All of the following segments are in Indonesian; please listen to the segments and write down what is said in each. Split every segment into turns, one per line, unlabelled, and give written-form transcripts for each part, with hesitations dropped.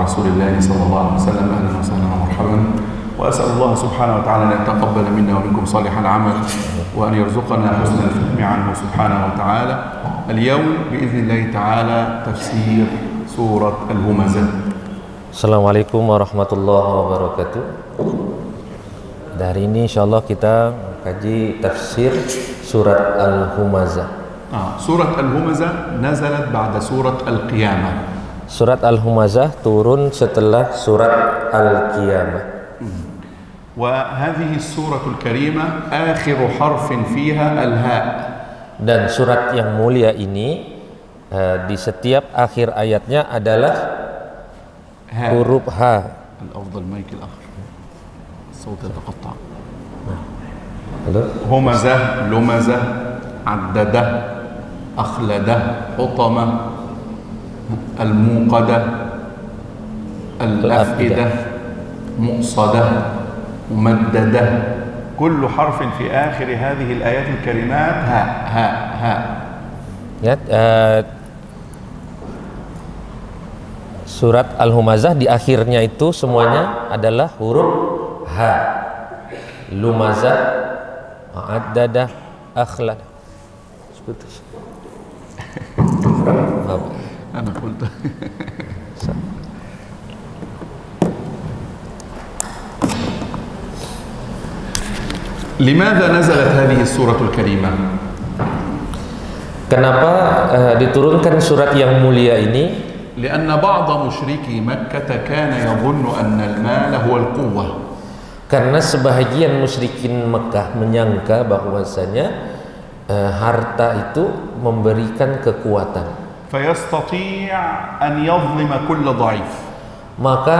رسول الله صلى الله عليه وسلم. أهلا وسهلا ومرحبا، وأسأل الله سبحانه وتعالى أن يتقبل منا ومنكم صالح العمل وأن يرزقنا حسن الفهم عنه سبحانه وتعالى. اليوم بإذن الله تعالى تفسير سورة الهمزة.
Assalamualaikum warahmatullahi wabarakatuh. Dari ini insyaallah kita kaji tafsir surat Al-Humazah.
سورة الهمزة نزلت بعد سورة القيامة.
Surat Al-Humazah turun setelah surat Al-Qiyamah.
وهذه السورة الكريمة آخر حرف فيها الهاء. Dan
surat yang mulia ini di setiap akhir ayatnya adalah huruf H.
الأفضل مايك الآخر الصوت يتقطع.
همزة
لمزة عددة أخلدة حطمة الموقدة الأفئدة مؤصدة ممددة. كل حرف في آخر هذه الآيات الكريمات هاء هاء هاء.
Surat Al-Humazah di akhirnya itu semuanya adalah huruf H. Lumazah, Mu'addadah, Akhlad. Seperti
أنا قلت. لماذا نزلت هذه السورة الكريمة؟
Kenapa diturunkan surat yang mulia ini?
لأن بعض مشركي مكة كان يظن أن المال هو القوة.
Karena sebahagian musyrikin Mekah menyangka bahwasanya harta itu memberikan kekuatan.
فيستطيع أن يظلم كل ضعيف.
Maka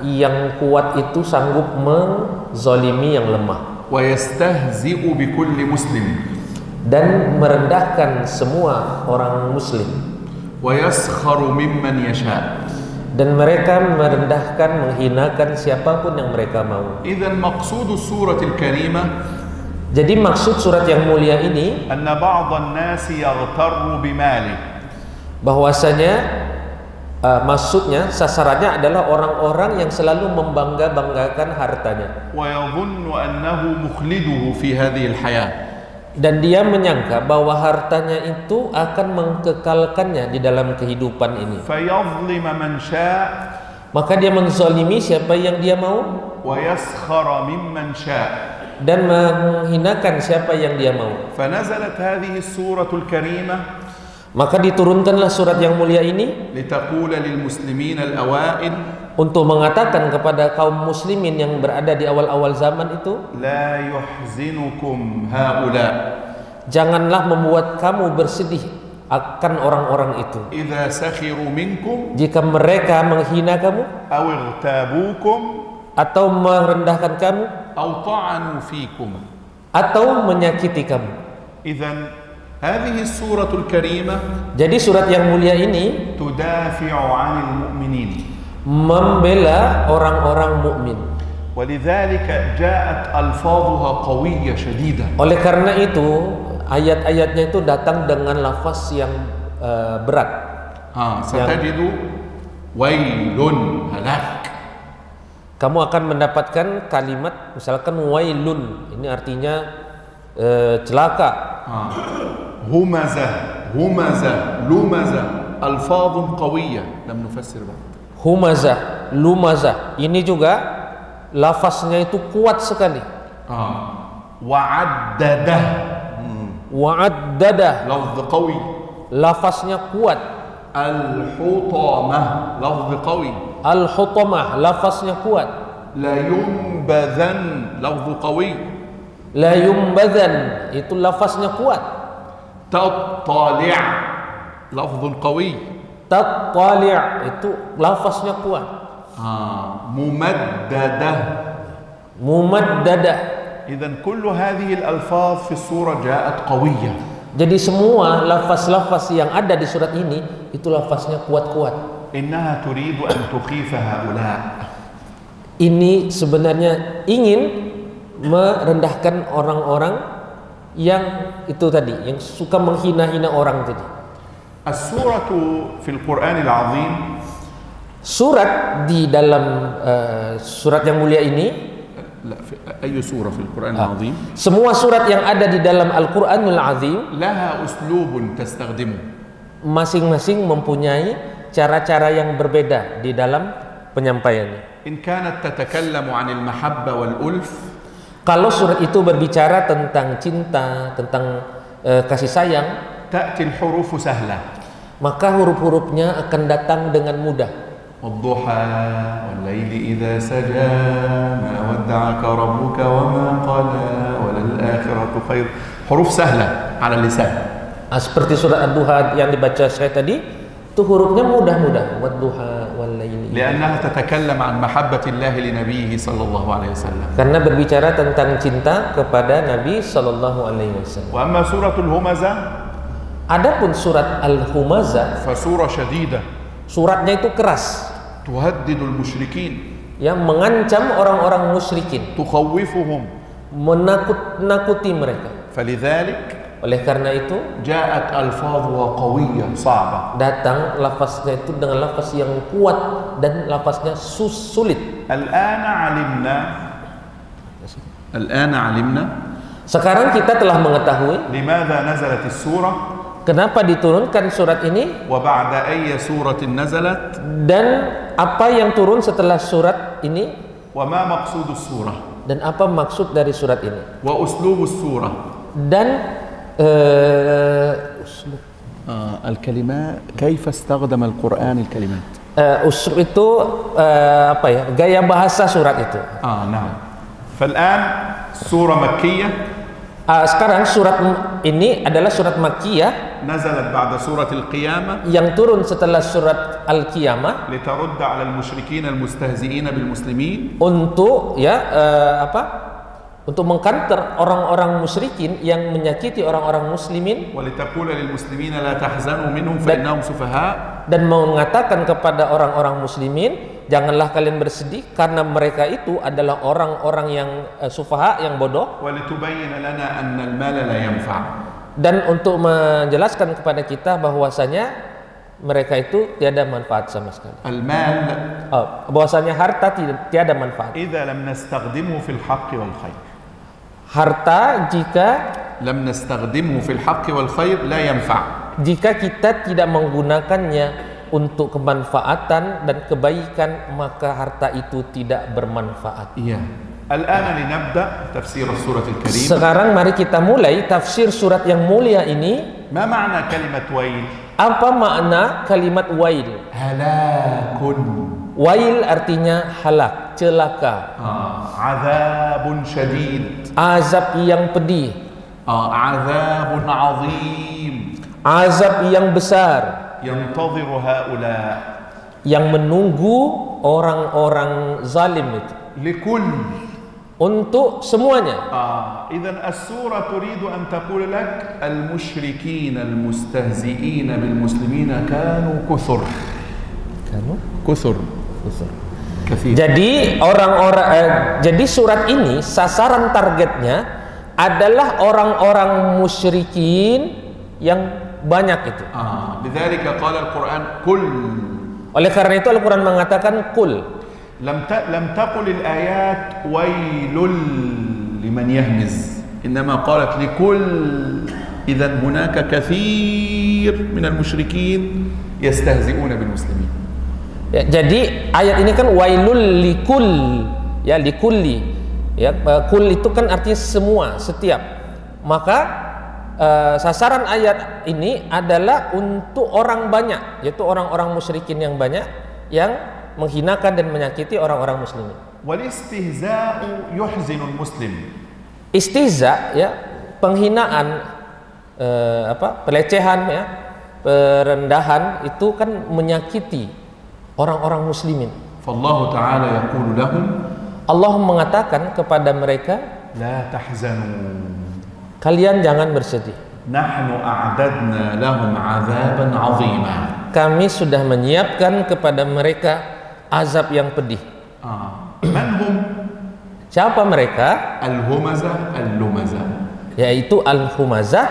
yang kuat itu sanggup menzalimi yang lemah.
ويستهزئ بكل مسلم.
Dan merendahkan semua orang muslim.
ويسخر ممن يشاء.
Dan mereka merendahkan, menghinakan siapapun yang mereka mau.
إذن مقصود السورة الكريمة.
Jadi maksud surat yang mulia ini
أن بعض الناس يغتر بماله.
Bahwasanya maksudnya sasarannya adalah orang-orang yang selalu membangga-banggakan hartanya.
ويظن أنه مخلده في هذه الحياة.
Dan dia menyangka bahwa hartanya itu akan mengkekalkannya di dalam kehidupan ini.
فيظلم من شاء.
Maka dia menzalimi siapa yang dia mau.
ويسخر ممن شاء.
Dan menghinakan siapa yang dia mau.
فنزلت هذه السورة الكريمة.
Maka diturunkanlah surat yang mulia ini
لتقول للمسلمين الأوائل.
Untuk mengatakan kepada kaum muslimin yang berada di awal-awal zaman itu,
لا يحزنكم هؤلاء.
Janganlah membuat kamu bersedih akan orang-orang itu.
إذا سخروا منكم.
Jika mereka menghina kamu
أو اغتابوكم.
atau merendahkan kamu
أو طعنوا فيكم.
atau menyakiti kamu.
إذن هذه السورة الكريمة.
Jadi surat yang mulia ini
تدافع عن المؤمنين.
Membela orang-orang mukmin.
ولذلك جاءت ألفاظها قوية شديدة.
Oleh karena itu ayat-ayatnya itu datang dengan lafaz yang berat.
ستجد ويل هلاك.
Kamu akan mendapatkan kalimat misalkan wailun, ini artinya celaka.
همزة همزة لمزة ألفاظ قوية لم نفسر بعد.
Humazah, lumazah, ini juga lafaznya itu kuat sekali.
وعدده.
Wa'addadah,
لفظ قوي.
lafaznya kuat.
الحطمة لفظ قوي.
Al-Hutamah, lafaznya kuat.
لينبذن لفظ قوي.
La yumbadzan, itu lafaznya kuat.
تطلع لفظ قوي.
Tattali', itu lafaznya kuat.
ممددة.
Mumaddadah.
إذن كل هذه الألفاظ في السورة جاءت قوية.
Jadi semua lafaz-lafaz yang ada di surat ini itu lafaznya kuat-kuat.
إنها تريد أن تخيف هؤلاء.
Ini sebenarnya ingin merendahkan orang-orang yang itu tadi, yang suka menghina-hina orang tadi.
السورة في القرآن العظيم
Surat di dalam surat yang mulia ini,
لا في أي سورة في القرآن العظيم
semua surat yang ada di dalam Al-Quranul Azim
لها أسلوب تستخدمه.
masing-masing mempunyai cara-cara yang berbeda di dalam penyampaiannya.
إن كانت تتكلم عن المحبة والألف
Kalau surat itu berbicara tentang cinta, tentang kasih sayang,
تأتي الحروف سهلة.
maka huruf-hurufnya akan datang dengan mudah.
والضحى والليل إذا سجى ما ودعك ربك وما قلى وللآخرة خير. حروف سهلة على اللسان.
Seperti surat Ad-Duha yang dibaca saya tadi, itu hurufnya mudah-mudah. Wadduha wallaili.
لأنها تتكلم عن محبة الله لنبيه صلى الله عليه وسلم.
Karena berbicara tentang cinta kepada Nabi sallallahu alaihi wasallam.
وأما سورة الهمزة
Adapun surat Al-Humazah,
فسورة شديدة
suratnya itu keras,
تهدد المشركين
yang mengancam orang-orang musyrikin,
تخوفهم.
menakut-nakuti mereka.
فلذلك
Oleh karena itu
جاءت ألفاظها قوية صعبة.
datang lafaznya itu dengan lafaz yang kuat dan lafaznya sulit.
الآن علمنا
Sekarang kita telah mengetahui
لماذا نزلت السورة
kenapa diturunkan surat ini
وبعد أي سورة نزلت
dan apa yang turun setelah surat ini
وما مقصود السورة
dan apa maksud dari surat ini
وأسلوب السورة
dan
الكلمات كيف استخدم القرآن الكلمات
uslub itu apa ya, gaya bahasa surat itu.
نعم. فالآن سورة مكية
Sekarang surat ini adalah surat Makkiyah
نزلت بعد سورة القيامة
yang turun setelah surat Al-Qiyamah
لترد على المشركين المستهزئين بالمسلمين
untuk untuk mengkanter orang-orang musyrikin yang menyakiti orang-orang muslimin
ولتقول للمسلمين لا تحزنوا منهم فإنهم سفهاء
dan mengatakan kepada orang-orang muslimin, janganlah kalian bersedih karena mereka itu adalah orang-orang yang sufaha, yang bodoh.
ولتبين لنا أن المال لا ينفع.
Dan untuk menjelaskan kepada kita bahwasanya mereka itu tiada manfaat sama sekali.
المال
Bahwasanya harta tiada manfaat.
إذا لم نستخدمه في الحق والخير.
Harta jika
لم نستخدمه في الحق والخير لا ينفع.
Jika kita tidak menggunakannya untuk kemanfaatan dan kebaikan, maka harta itu tidak bermanfaat.
Iya. الآن لنبدأ تفسير السورة الكريمة.
Sekarang mari kita mulai tafsir surat yang mulia ini.
ما معنى كلمة ويل؟
Apa makna kalimat wail?
هلاك.
Wail artinya halak, celaka.
عذاب شديد.
Azab yang pedih.
عذاب عظيم.
Azab yang besar.
ينتظر هؤلاء.
Yang menunggu orang-orang zalim itu.
لكل.
Untuk semuanya.
إذن السورة تريد أن تقول لك المشركين المستهزئين بالمسلمين كانوا كثر. كثر. كثير.
Jadi jadi surat ini sasaran targetnya adalah orang-orang musyrikin yang banyak itu.
لذلك قال القرآن كل.
Oleh karena itu Al-Quran mengatakan kul.
لم تقل الآيات ويل لمن يهمز، إنما قالت لكل. إذن هناك كثير من المشركين يستهزئون بالمسلمين.
Ya, jadi ayat ini kan wailul likul, ya likulli. Ya, kul itu kan artinya semua, setiap. Maka sasaran ayat ini adalah untuk orang banyak, yaitu orang-orang musyrikin yang banyak yang menghinakan dan menyakiti orang-orang muslimin.
Walistihza'u yuhzinul muslim.
Istihza, ya, penghinaan, pelecehan, ya, perendahan itu kan menyakiti orang-orang muslimin.
Fallahu ta'ala yaqulu lahum,
Allah mengatakan kepada mereka,
la tahzanu,
kalian jangan bersedih.
Nahnu a'dadna lahum 'adzaban 'azima. Kami
sudah menyiapkan kepada mereka azab yang pedih.
Man hum?
Siapa mereka?
Al-humazah, al-lumazah.
Yaitu al-humazah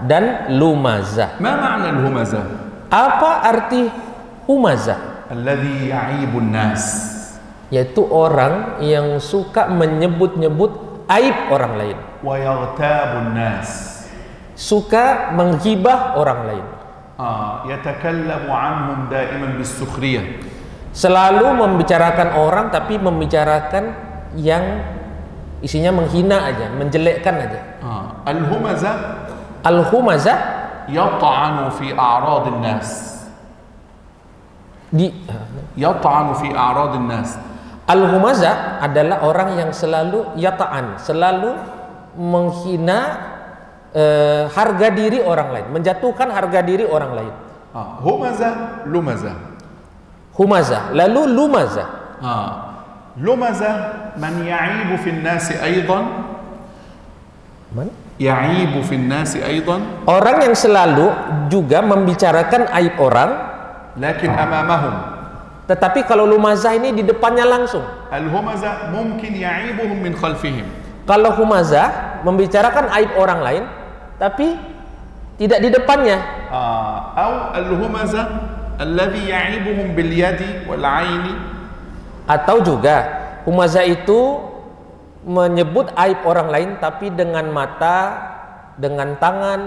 dan lumazah.
Ma ma'na al-humazah?
Apa arti humazah?
الذي يعيب الناس.
Yaitu orang yang suka menyebut-nyebut aib orang lain.
ويغتاب الناس.
Suka menghibah orang lain.
يتكلم عنهم دائما بالسخرية.
Selalu membicarakan orang tapi membicarakan yang isinya menghina aja, menjelekkan aja.
الهمزة.
Al-humazah
يطعن في أعراض الناس. يطعن في أعراض الناس.
Al-humazah adalah orang yang selalu yata'an, selalu menghina harga diri orang lain, menjatuhkan harga diri orang lain.
همزة لمزة.
Humazah, lalu lumazah.
لمزة من يعيب في الناس أيضا.
Man?
يعيب في الناس أيضا.
Orang yang selalu juga membicarakan aib orang,
لكن أمامهم.
tetapi kalau lumazah ini di depannya langsung.
الهمزة ممكن يعيبهم من خلفهم.
Kalau humazah membicarakan aib orang lain, tapi tidak di depannya.
أو الهمزة الذي يعيبهم باليد والعين.
Atau juga humazah itu menyebut aib orang lain tapi dengan mata, dengan tangan,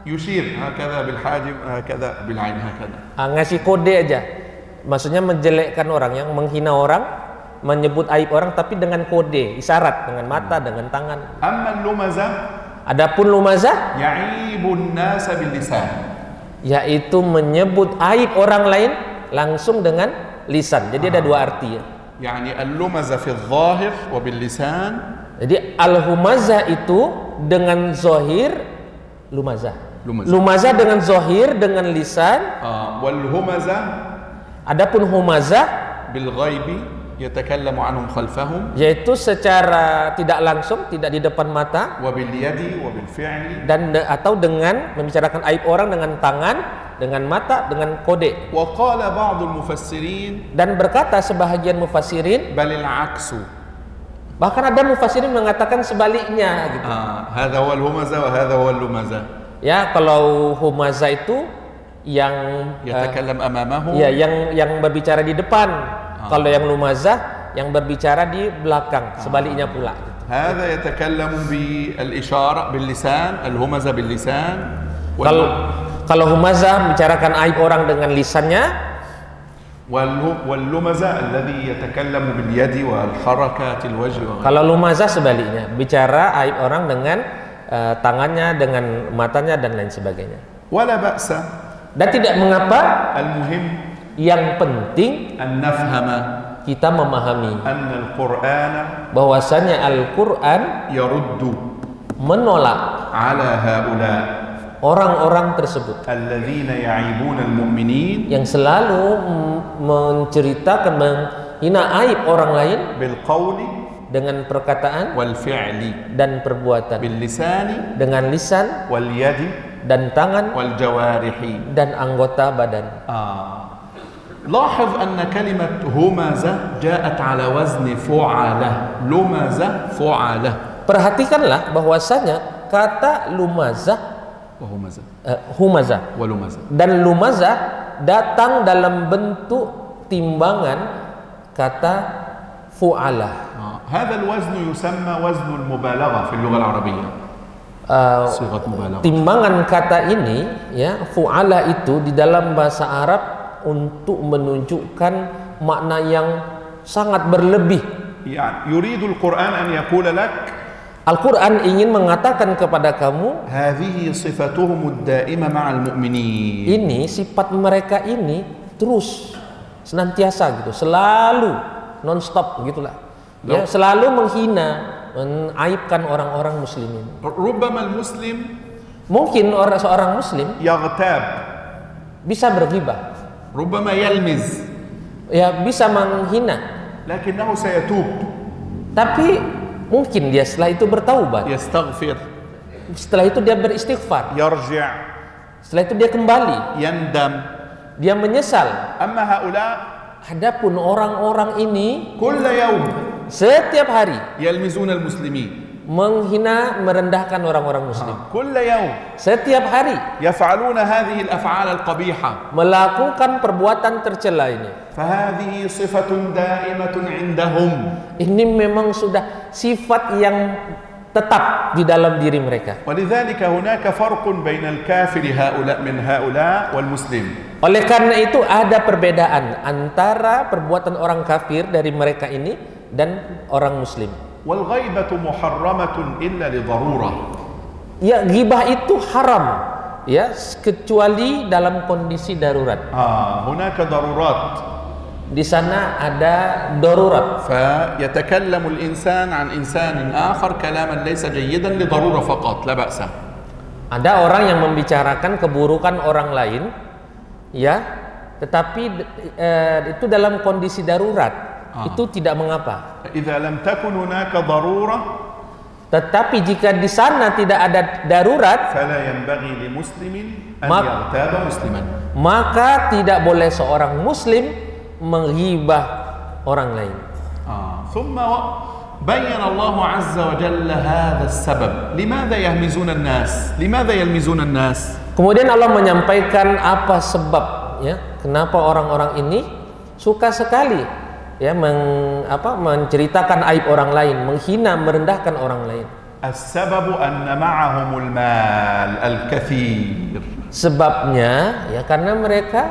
يشير هكذا بالحاجب هكذا بالعين هكذا.
ngasih kode aja. Maksudnya menjelekkan orang, yang menghina orang, menyebut aib orang tapi dengan kode, isyarat, dengan mata, dengan tangan.
أما اللمزة
Adapun lumazah
يعيب الناس باللسان.
yaitu menyebut aib orang lain langsung dengan lisan. Jadi ada dua arti ya.
يعني اللمزة في الظاهر وباللسان.
Jadi al-humazah itu dengan zohir lumazah.
Lumazah.
Lumazah dengan zohir, dengan lisan.
والهمزة
Adapun humazah
بالغيب يتكلم عنهم خلفهم.
yaitu secara tidak langsung, tidak di depan mata,
وباليد وبالفعل.
dan atau dengan membicarakan aib orang dengan tangan, dengan mata, dengan kode.
وقال بعض المفسرين
Dan berkata sebahagian mufassirin,
بل العكس.
bahkan ada mufassirin mengatakan sebaliknya gitu.
هذا هو الهمزة وهذا هو اللمزة.
Ya, kalau humazah itu yang
يتكلم أمامهم.
ya yang berbicara di depan. Kalau yang lumazah yang berbicara di belakang, sebaliknya pula.
هذا يتكلم بالإشارة باللسان. الهمزة باللسان.
Kalau humazah membicarakan aib orang dengan lisannya,
واللمزة الذي يتكلم باليد والحركات الوجه وغيره.
kalau lumazah sebaliknya, bicara aib orang dengan tangannya, dengan matanya dan lain sebagainya.
ولا بأس.
Dan tidak mengapa,
المهم
yang penting
أن نفهم
kita memahami
أن القرآن
bahwasanya Al-Qur'an
يرد
menolak
على هؤلاء
orang-orang tersebut
الذين يعيبون المؤمنين
yang selalu menceritakan, menghina aib orang lain
بالقول
dengan perkataan
والفعل
dan perbuatan,
باللسان
dengan lisan
واليد
dan tangan
والجوارح.
dan anggota badan.
لاحظ أن كلمة همزة جاءت على وزن فعلة. لمزة فعلة.
Perhatikanlah bahwasanya kata lumazah,
وهمزة
humazah
ولمزة
dan lumazah datang dalam bentuk timbangan kata fu'alah.
هذا الوزن يسمى وزن المبالغة في اللغة العربية. صيغة مبالغة.
Timbangan kata ini ya, fu'alah itu di dalam bahasa Arab untuk menunjukkan makna yang sangat berlebih.
يعني يريد القرآن أن يقول لك
Al-Quran ingin mengatakan kepada kamu,
هذه صفتهم الدائمة مع المؤمنين.
ini sifat mereka ini terus senantiasa gitu, selalu non-stop gitulah. Ya, selalu menghina, menaibkan orang-orang muslimin.
ربما المسلم
Mungkin seorang muslim
يغتاب.
bisa berghibah,
ربما يلمز.
ya bisa menghina,
لكنه سيتوب.
tapi mungkin dia setelah itu bertaubat,
يستغفر.
setelah itu dia beristighfar,
يرجع.
setelah itu dia kembali,
يندم.
dia menyesal.
أما هؤلاء
Adapun orang-orang ini
كل يوم
setiap hari
يلمزون المسلمين.
menghina, merendahkan orang-orang muslim.
كل يوم
Setiap hari
يفعلون هذه الأفعال القبيحة،
melakukan perbuatan tercela ini.
فهذه صفة دائمة عندهم.
Ini memang sudah sifat yang tetap di dalam diri mereka.
ولذلك هناك فرق بين الكافر هؤلاء والمسلم.
Oleh karena itu ada perbedaan antara perbuatan orang kafir dari mereka ini dan orang muslim.
والغيبة محرمة إلا لضرورة.
Ya, ghibah itu haram, ya, kecuali dalam kondisi darurat.
هناك ضرورات.
Di sana ada darurat.
فيتكلم الإنسان عن إنسان آخر كلاما ليس جيدا لضرورة فقط، لا بأس.
Ada orang yang membicarakan keburukan orang lain, ya, tetapi itu dalam kondisi darurat, itu tidak mengapa.
إذا لم تكن هناك ضرورة
Tetapi jika di sana tidak ada darurat,
فلا ينبغي لمسلم أن يغتاب مسلما.
maka tidak boleh seorang muslim menghibah orang lain.
ثم بين الله عز وجل هذا السبب. لماذا يهمزون الناس؟ لماذا يلمزون الناس؟
Kemudian Allah menyampaikan apa sebab, ya, kenapa orang-orang ini suka sekali, ya, menceritakan aib orang lain, menghina, merendahkan orang lain.
السبب أن معهم المال الكثير.
Sebabnya, ya, karena mereka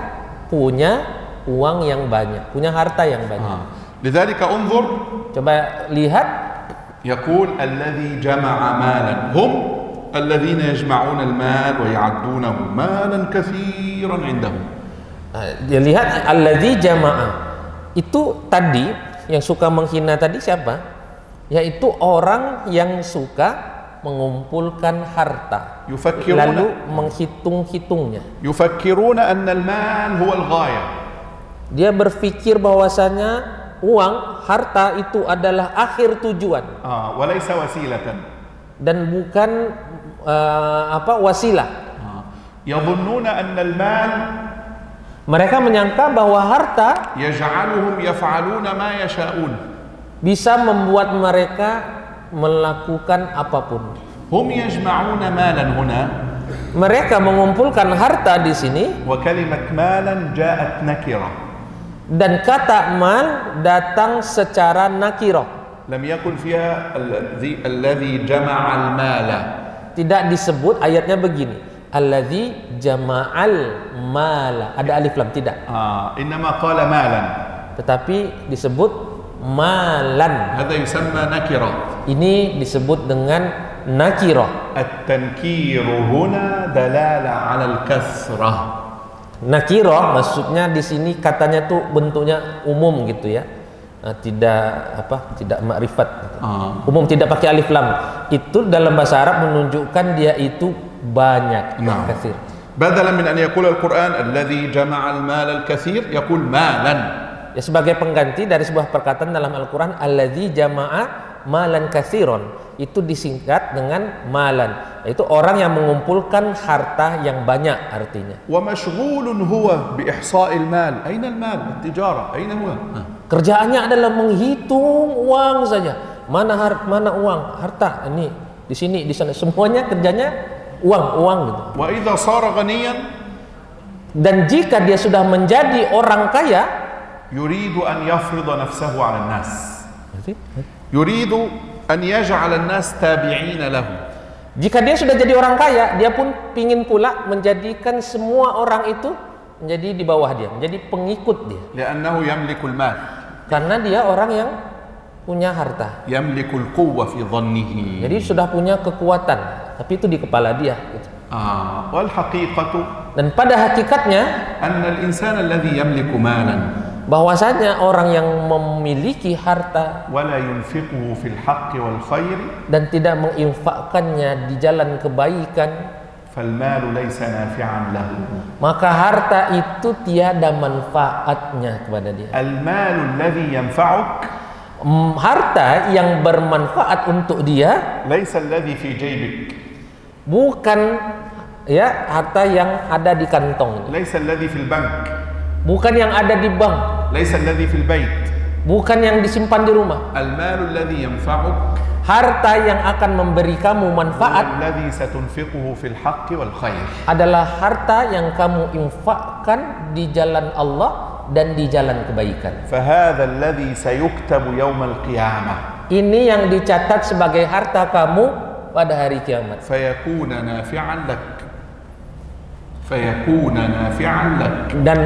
punya uang yang banyak, punya harta yang banyak.
لذلك انظر،
Coba lihat,
يقول الذي جمع مالا، هم الذين يجمعون المال ويعدونه مالا كثيرا عندهم.
dia lihat alladzi jama'a. Itu tadi yang suka menghina tadi siapa? Yaitu orang yang suka mengumpulkan harta lalu menghitung-hitungnya.
يفكرون أن المال هو الغاية.
Dia berpikir bahwasanya uang, harta itu adalah akhir tujuan,
وليس وسيلة.
dan bukan wasilah.
يظنون أن المال
Mereka menyangka bahwa harta
يجعلهم يفعلون ما يشاءون.
bisa membuat mereka melakukan apapun.
هم يجمعون مالا هنا،
Mereka mengumpulkan harta di sini,
وكلمة مالا جاءت نكرة.
dan kata mal datang secara nakirah.
لم يكن فيها الذي جمع المال.
Tidak disebut, ayatnya begini, alladzi jama'al mala, ada alif lam, tidak.
إنما قال مالا.
Tetapi disebut malan.
هذا يسمى نكرة.
Ini disebut dengan nakirah.
التنكير هنا دلالة على الكثرة.
Nakirah maksudnya di sini katanya tuh bentuknya umum gitu, ya. Tidak makrifat. Umum, tidak pakai alif lam. Itu dalam bahasa Arab menunjukkan dia itu banyak, katsir.
بدلا من أن يقول القرآن الذي جمع المال الكثير يقول مالا.
Ya, sebagai pengganti dari sebuah perkataan dalam Al-Qur'an, alladzi jama'a malan katsiron, itu disingkat dengan malan, yaitu orang yang mengumpulkan harta yang banyak artinya.
ومشغول هو بإحصاء المال. أين المال؟ التجارة أين هو؟
Kerjaannya adalah menghitung uang saja. Mana uang, harta, ini di sini, di sana, semuanya kerjanya uang gitu.
وإذا صار غنيا،
dan jika dia sudah menjadi orang kaya,
يريد أن يفرض نفسه على الناس. يريد أن يجعل الناس تابعين له.
Jika dia sudah jadi orang kaya, dia pun ingin pula menjadikan semua orang itu menjadi di bawah dia, menjadi pengikut dia.
لأنه يملك المال.
Karena dia orang yang punya harta.
يملك القوة في ظنه.
Jadi sudah punya kekuatan, tapi itu di kepala dia. Gitu.
والحقيقة
Dan pada hakikatnya,
أن الإنسان الذي يملك مالا
bahwasanya orang yang memiliki harta
ولا ينفقه في الحق والخير
dan tidak menginfakkannya di jalan kebaikan,
فالمال ليس نافعا له.
maka harta itu tiada manfaatnya kepada dia.
المال الذي ينفعك
Harta yang bermanfaat untuk dia
ليس الذي في جيبك،
bukan, ya, harta yang ada di kantong,
ليس الذي في البنك،
bukan yang ada di bank,
ليس الذي في البيت.
bukan yang disimpan di rumah.
المال الذي ينفعك
harta yang akan memberi kamu manfaat
الذي ستنفقه في الحق والخير.
adalah harta yang kamu infakkan di jalan Allah dan di jalan kebaikan.
فهذا الذي سيكتب يوم القيامة.
Ini yang dicatat sebagai harta kamu pada hari kiamat.
فيكون نافعا لك. فيكون نافعا لك.
Dan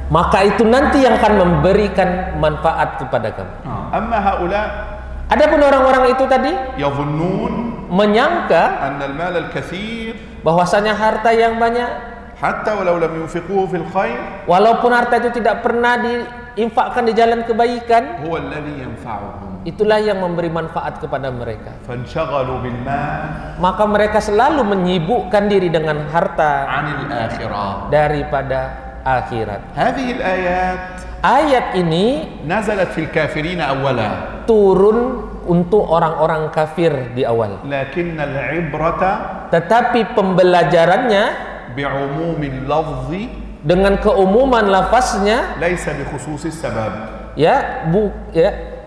maka itu nanti yang akan memberikan manfaat kepada kamu.
أما هؤلاء
Adapun orang-orang itu tadi
يظنون
menyangka
أن المال الكثير
bahwasanya harta yang banyak,
حتى ولو لم ينفقوه في الخير
walaupun harta itu tidak pernah diinfakkan di jalan kebaikan,
هو الذي ينفعهم.
itulah yang memberi manfaat kepada mereka.
فانشغلوا بالمال
Maka mereka selalu menyibukkan diri dengan harta
عن الآخرة.
daripada akhirat.
هذه الآيات
Ayat ini
نزلت في الكافرين أولا،
turun untuk orang-orang kafir di awal.
لكن العبرة
Tetapi pembelajarannya
بعموم اللفظ
dengan keumuman lafaznya,
ليس بخصوص السبب.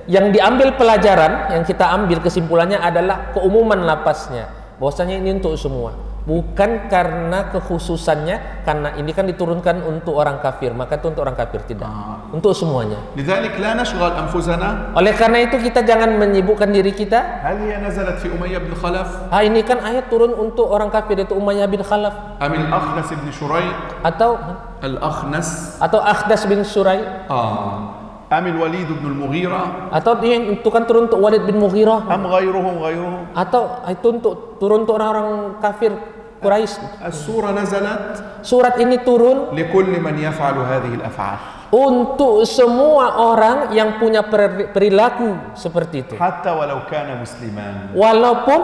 yang diambil pelajaran, yang kita ambil kesimpulannya adalah keumuman lafaznya, bahwasanya ini untuk semua, bukan karena kekhususannya, karena ini kan diturunkan untuk orang kafir, maka itu untuk orang kafir, tidak, untuk semuanya.
لذلك لا نشغل أنفسنا.
Oleh karena itu kita jangan menyibukkan diri kita.
هل هي نزلت في أمية بن خلف
Ini kan ayat turun untuk orang kafir, yaitu Umayyah bin Khalaf
أم الأخنس بن شريق
atau
الأخنس
Akhdas bin Surai,
أم الوليد بن المغيرة
atau itu kan turun untuk Walid bin Mughirah,
أم غيرهم
atau itu untuk turun untuk orang-orang kafir Quraisy.
السورة نزلت
Surat ini turun
لكل من يفعل هذه الأفعال
untuk semua orang yang punya perilaku seperti itu,
حتى ولو كان مسلما.
walaupun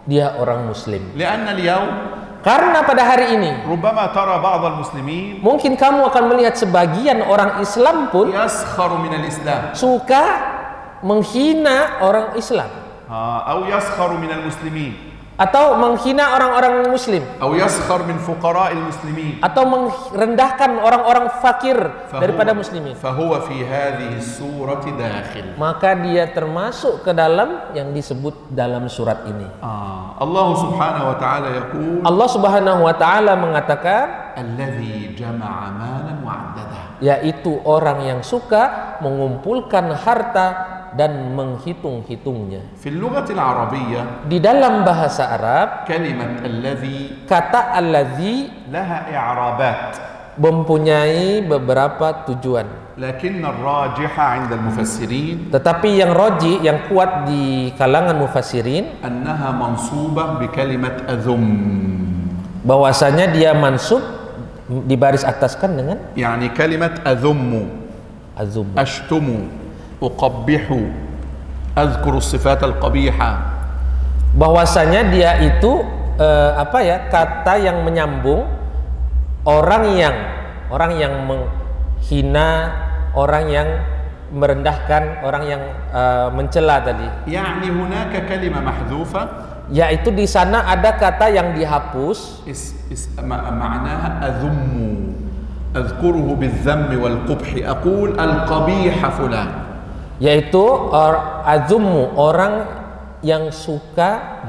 dia orang muslim.
لأن اليوم
Karena pada hari ini
ربما ترى بعض المسلمين
mungkin kamu akan melihat sebagian orang Islam pun
يسخر من الإسلام
suka menghina orang Islam,
أو يسخر من المسلمين
atau menghina orang-orang muslim,
أو يسخر من فقراء المسلمين.
atau merendahkan orang-orang fakir daripada muslimin.
فهو في هذه السورة داخل.
Maka dia termasuk ke dalam yang disebut dalam surat ini.
الله سبحانه وتعالى يقول
Allah Subhanahu wa taala mengatakan,
الذي جمع مالا وعدده.
yaitu orang yang suka mengumpulkan harta dan menghitung-hitungnya.
في اللغة العربية
Di dalam bahasa Arab,
كلمة الذي
kata allazi
لها إعرابات،
mempunyai beberapa tujuan.
لكن الراجح عند المفسرين
Tetapi yang roji, yang kuat di kalangan mufassirin,
أنها منصوبة بكلمة أذم.
bahwasanya dia mansub, dibaris ataskan dengan
يعني كلمة أذم،
azum,
أشتم، أقبح، أذكر الصفات القبيحة.
bahwasanya dia itu kata yang menyambung orang yang menghina, orang yang merendahkan, orang yang mencela tadi.
يعني هناك كلمة محذوفة
Yaitu di sana ada kata yang dihapus,
معناها أذم، أذكره بالذم والقبح، أقول القبيح فلان.
yaitu azummu, orang yang suka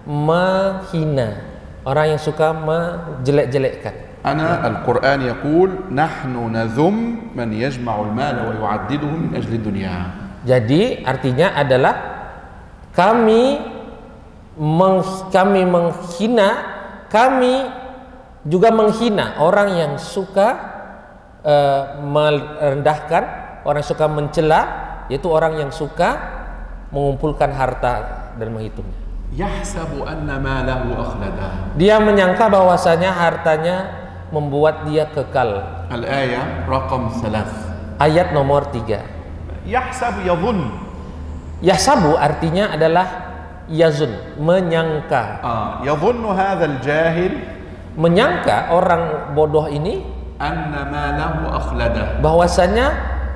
menghina, orang yang suka menjelek-jelekkan.
أنا القرآن يقول نحن نذم من يجمع المال ويعدده من أجل الدنيا.
Jadi artinya adalah kami menghina, kami juga menghina orang yang suka merendahkan, orang yang suka mencela, yaitu orang yang suka mengumpulkan harta dan menghitungnya.
يحسب أن ماله أخلده.
Dia menyangka bahwasanya hartanya membuat dia kekal.
الآية رقم 3.
Ayat nomor 3.
يحسب يظن.
Yahsabu artinya adalah yazun, menyangka.
يظن هذا الجاهل
Menyangka orang bodoh ini
أن ماله أخلده.
bahwasanya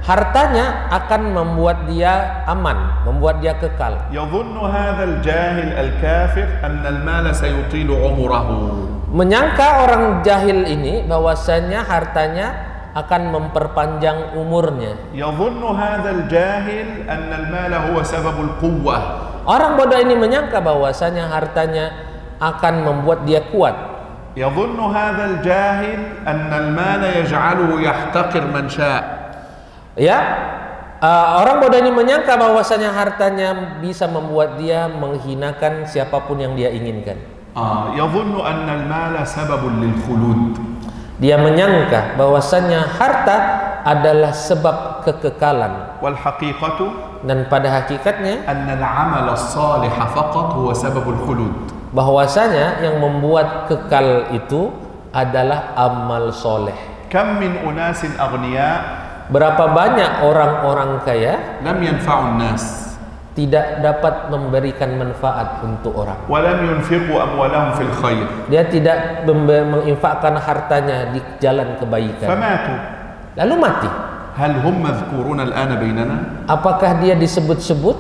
hartanya akan membuat dia aman, membuat dia kekal.
يظن هذا الجاهل الكافر أن المال سيطيل عمره.
Menyangka orang jahil ini bahwasanya hartanya akan memperpanjang umurnya.
يظن هذا الجاهل أن المال هو سبب القوة.
Orang bodoh ini menyangka bahwasanya hartanya akan membuat dia kuat.
يظن هذا الجاهل أن المال يجعله يحتقر من شاء.
Ya, orang bodoh ini menyangka bahwasanya hartanya bisa membuat dia menghinakan siapapun yang dia inginkan.
يظن أن المال سبب للخلود.
Dia menyangka bahwasanya harta adalah sebab kekekalan.
والحقيقة
Dan pada hakikatnya
أن العمل الصالح فقط هو سبب الخلود.
bahwasanya yang membuat kekal itu adalah amal soleh.
كم من أناس أغنياء
Berapa banyak orang-orang kaya
لم ينفعوا الناس
tidak dapat memberikan manfaat untuk orang.
ولم ينفقوا أموالهم في الخير
Dia tidak menginfakkan hartanya di jalan kebaikan.
فماتوا.
Lalu mati.
هل هم مذكورون الآن بيننا؟
Apakah dia disebut-sebut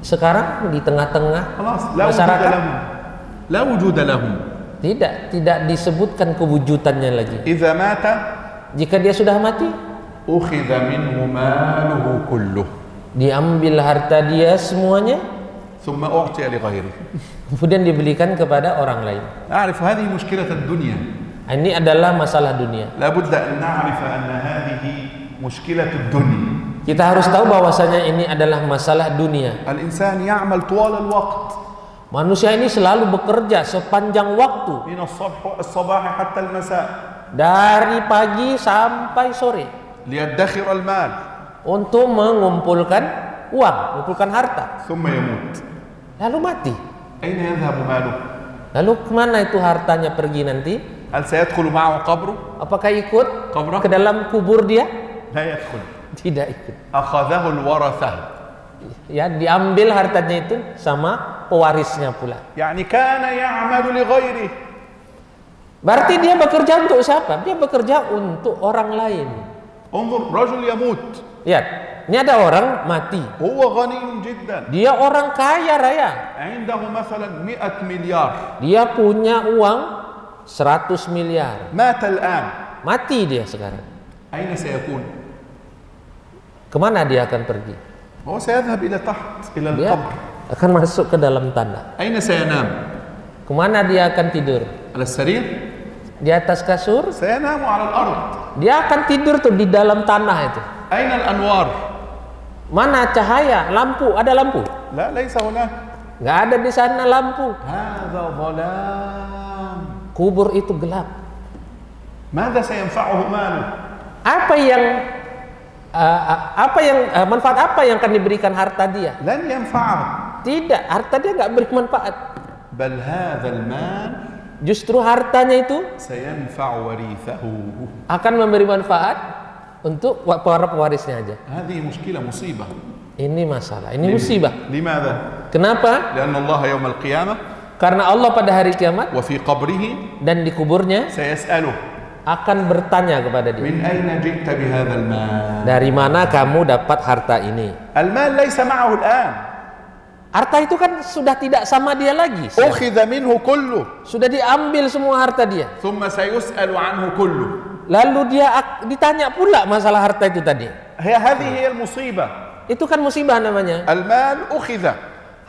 sekarang di tengah-tengah
خلاص لا وجود
masyarakat?
لهم. لا وجود لهم.
Tidak disebutkan kewujudannya lagi.
إذا مات
Jika dia sudah mati,
أخذ منه ماله كله
diambil harta dia semuanya,
ثم أعطي لغيره.
kemudian dibelikan kepada orang lain.
أعرف هذه مشكلة الدنيا.
Ini adalah masalah dunia.
لا بد أن نعرف أن هذه مشكلة الدنيا.
Kita harus tahu bahwasanya ini adalah masalah dunia.
الإنسان يعمل طوال الوقت
Manusia ini selalu bekerja sepanjang waktu,
من الصباح حتى المساء
dari pagi sampai sore,
ليدخر المال
untuk mengumpulkan uang, mengumpulkan harta,
ثم يموت.
lalu mati.
أين يذهب ماله؟
Lalu kemana itu hartanya pergi nanti?
هل سيدخل معه قبره؟
Apakah ikut
Kubur?
ke dalam kubur dia?
لا يدخل.
Tidak ikut.
أخذه الورثة.
Ya, diambil hartanya itu sama pewarisnya pula.
يعني كان يعمل لغيره.
Berarti dia bekerja untuk siapa? Dia bekerja untuk orang lain.
انظر رجل يموت
Lihat, ini ada orang mati.
هو غني جدا
Dia orang kaya raya.
عنده مثلا 100 مليار
Dia punya uang 100 miliar.
مات الآن
Mati dia sekarang.
أين سيكون؟
Kemana dia akan pergi?
هو سيذهب إلى تحت إلى
Dia
القبر.
akan masuk ke dalam tanah.
أين سينام؟
Kemana dia akan tidur?
على السرير؟
Di atas kasur?
سينام على الأرض.
Dia akan tidur tuh di dalam tanah itu.
أين الأنوار؟
Mana cahaya? Lampu? Ada lampu?
لا ليس هناك.
Nggak ada di sana lampu.
هذا ظلام.
Kubur itu gelap.
ماذا سينفعه ماله؟
Manfaat apa yang akan diberikan harta dia?
لن ينفعه.
Tidak, harta dia nggak beri manfaat.
بل هذا المال
Justru hartanya itu
سينفع وريثه.
akan memberi manfaat untuk para pewarisnya aja.
هذه مشكلة مصيبة.
Ini masalah, ini musibah.
لماذا؟
Kenapa?
لأن الله يوم القيامة
Karena Allah pada hari kiamat
وفي قبره
dan di kuburnya
سيسأله
akan bertanya kepada dia,
من أين جئت بهذا المال؟
dari mana kamu dapat harta ini?
المال ليس معه الآن.
Harta itu kan sudah tidak sama dia lagi.
أخذ منه كله
Sudah diambil semua harta dia.
ثم سيسأل عنه كله.
Lalu dia ditanya pula masalah harta itu tadi.
هذه هي المصيبة.
Itu kan musibah namanya.
المال أخذ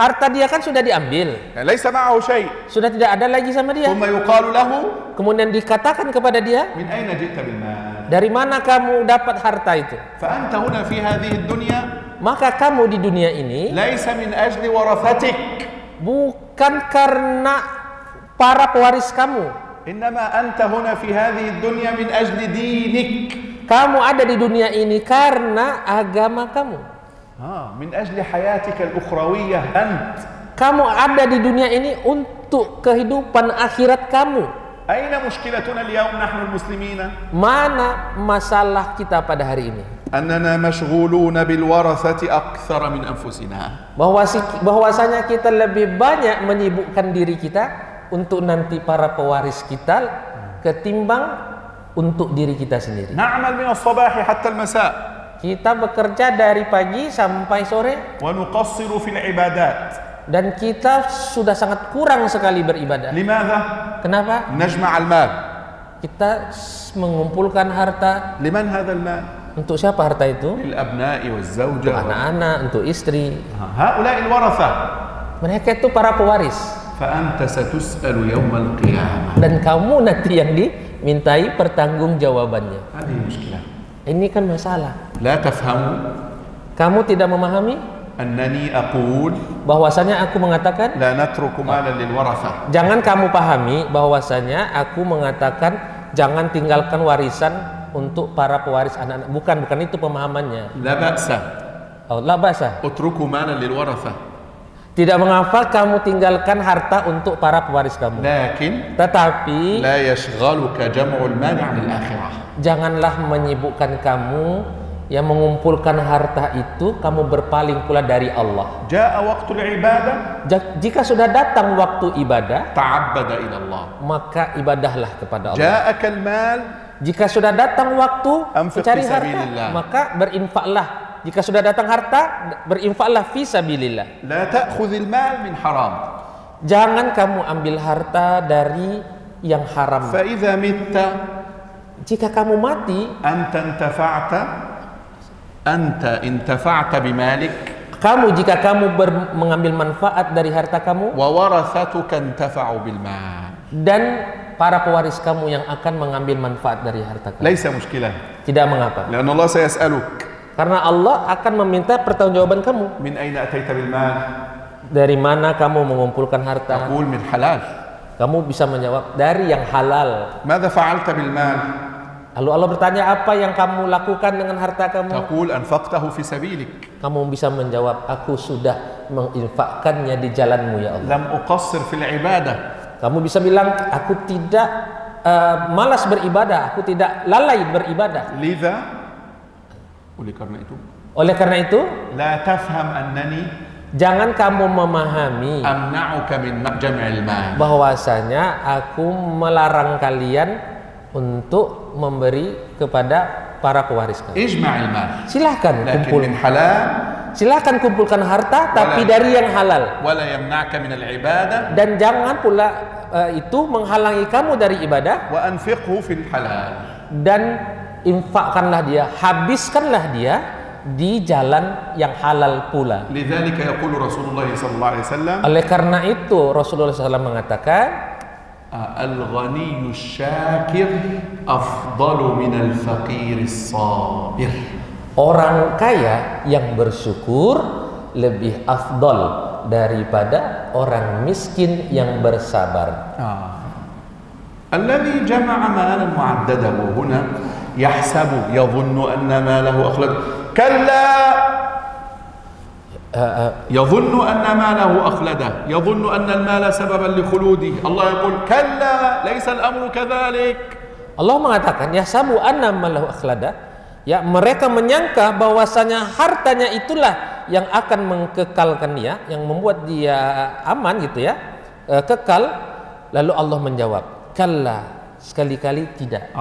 Harta dia kan sudah diambil.
ليس معه شيء.
Sudah tidak ada lagi sama dia.
ثم يقال له
Kemudian dikatakan kepada dia,
من أين جئت بالمال؟
dari mana kamu dapat harta itu?
فأنت هنا في هذه الدنيا
Maka kamu di dunia ini
ليس من أجل ورثتك،
bukan karena para pewaris kamu.
إنما أنت هنا في هذه الدنيا من أجل دينك.
Kamu ada di dunia ini karena agama kamu.
من أجل حياتك الأخروية أنت.
Kamu ada di dunia ini untuk kehidupan akhirat kamu.
أين مشكلتنا اليوم نحن المسلمين؟
Mana masalah kita pada hari ini?
أننا مشغولون بالورثة أكثر من أنفسنا.
Bahwasanya kita lebih banyak menyibukkan diri kita untuk nanti para pewaris kita ketimbang untuk diri kita sendiri.
نعمل من الصباح حتى المساء
Kita bekerja dari pagi sampai sore
ونقصر في العبادات.
dan kita sudah sangat kurang sekali beribadah.
لماذا؟
Kenapa?
نجمع المال.
Kita mengumpulkan harta.
لمن هذا المال؟
Untuk siapa harta itu?
للأبناء والزوجة.
Untuk anak-anak, untuk istri.
هؤلاء الورثة.
Mereka itu para pewaris.
فأنت ستسأل يوم القيامة.
Dan kamu nanti yang dimintai pertanggungjawabannya.
هذه مشكلة.
Ini kan masalah.
لا تفهم
Kamu tidak memahami
أنني أقول
bahwasanya aku mengatakan,
لا نترك مالا للورثة.
jangan kamu pahami bahwasanya aku mengatakan jangan tinggalkan warisan untuk para pewaris anak-anak. Bukan itu pemahamannya.
لا بأس
Oh, la basa.
اتركوا مالا للورثة.
Tidak mengapa kamu tinggalkan harta untuk para pewaris kamu.
لكن
Tetapi
لا يشغلك جمع المال عن الآخرة.
janganlah menyibukkan kamu yang mengumpulkan harta itu, kamu berpaling pula dari Allah.
جاء وقت العبادة
Jika sudah datang waktu ibadah,
تعبد إلى الله.
maka ibadahlah kepada Allah.
جاءك المال
Jika sudah datang waktu
Anfiq
mencari
fi
harta,
sabilillah.
maka berinfaklah. Jika sudah datang harta, berinfaklah fi sabilillah.
لا تأخذ المال من حرام.
Jangan kamu ambil harta dari yang haram.
فإذا مت
Jika kamu mati,
أنت انتفعت بمالك
jika kamu mengambil manfaat dari harta kamu,
وورثتك انتفعوا بالمال.
dan para pewaris kamu yang akan mengambil manfaat dari harta kamu.
ليس مشكلة
Tidak mengapa.
لأن الله سيسألك
Karena Allah akan meminta pertanggungjawaban kamu.
من أين أتيت بالمال؟
Dari mana kamu mengumpulkan harta?
تقول من حلال.
Kamu bisa menjawab dari yang halal.
ماذا فعلت بالمال؟
Lalu Allah bertanya, apa yang kamu lakukan dengan harta kamu?
تقول أنفقته في سبيلك.
Kamu bisa menjawab, aku sudah menginfakkannya di jalanmu ya Allah.
لم أقصر في العبادة.
Kamu bisa bilang, aku tidak malas beribadah, aku tidak lalai beribadah.
لذا
Oleh karena itu,
لا تفهم أنني
jangan kamu memahami
أمنعك من جمع المال.
bahwasanya aku melarang kalian untuk memberi kepada para pewaris kalian.
اجمع المال
Silahkan
لكن
kumpul,
من حلال
silahkan kumpulkan harta, tapi dari yang halal.
ولا يمنعك من العبادة
Dan jangan pula itu menghalangi kamu dari ibadah.
وأنفقه في الحلال.
Dan infakkanlah dia, habiskanlah dia di jalan yang halal pula.
لذلك يقول رسول الله صلى الله عليه وسلم
Oleh karena itu Rasulullah SAW mengatakan,
الغني الشاكر أفضل من الفقير الصابر.
orang kaya yang bersyukur lebih afdal daripada orang miskin yang bersabar.
الذي جمع مالا معددا وهنا يحسب يظن أن ماله أخلد. كلا يظن أن ماله أخلده، يظن أن المال سببا لخلوده. الله يقول كلا ليس الأمر كذلك.
Allah mengatakan, yahsabu anna malahu akhlada. Ya, mereka menyangka bahwasanya hartanya itulah yang akan mengkekalkan dia, yang membuat dia aman gitu ya, kekal. Lalu Allah menjawab, kalla, sekali-kali tidak.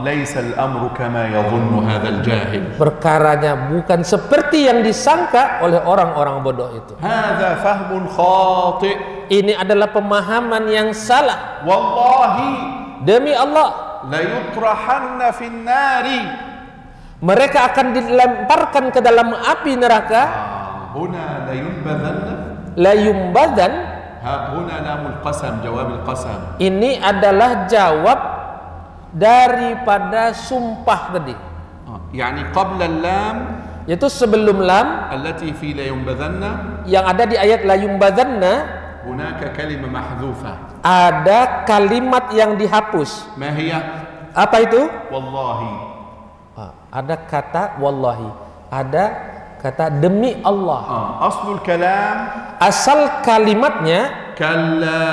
ليس الأمر كما يظن هذا الجاهل.
Perkaranya bukan seperti yang disangka oleh orang-orang bodoh itu.
هذا فهم خاطئ.
Ini adalah pemahaman yang salah.
والله
Demi Allah,
ليطرحن في النار.
mereka akan dilemparkan ke dalam api neraka.
هنا لينبذن.
La yumbadan.
هنا لام القسم، جواب القسم.
Ini adalah jawab daripada sumpah tadi.
يعني قبل اللام
Yaitu sebelum lam
التي في لينبذن
yang ada di ayat la yumbadanna,
هناك كلمة محذوفة.
ada kalimat yang dihapus.
ما هي؟
Apa itu?
والله.
Ada kata wallahi, ada kata demi Allah.
أصل الكلام
Asal kalimatnya
كلا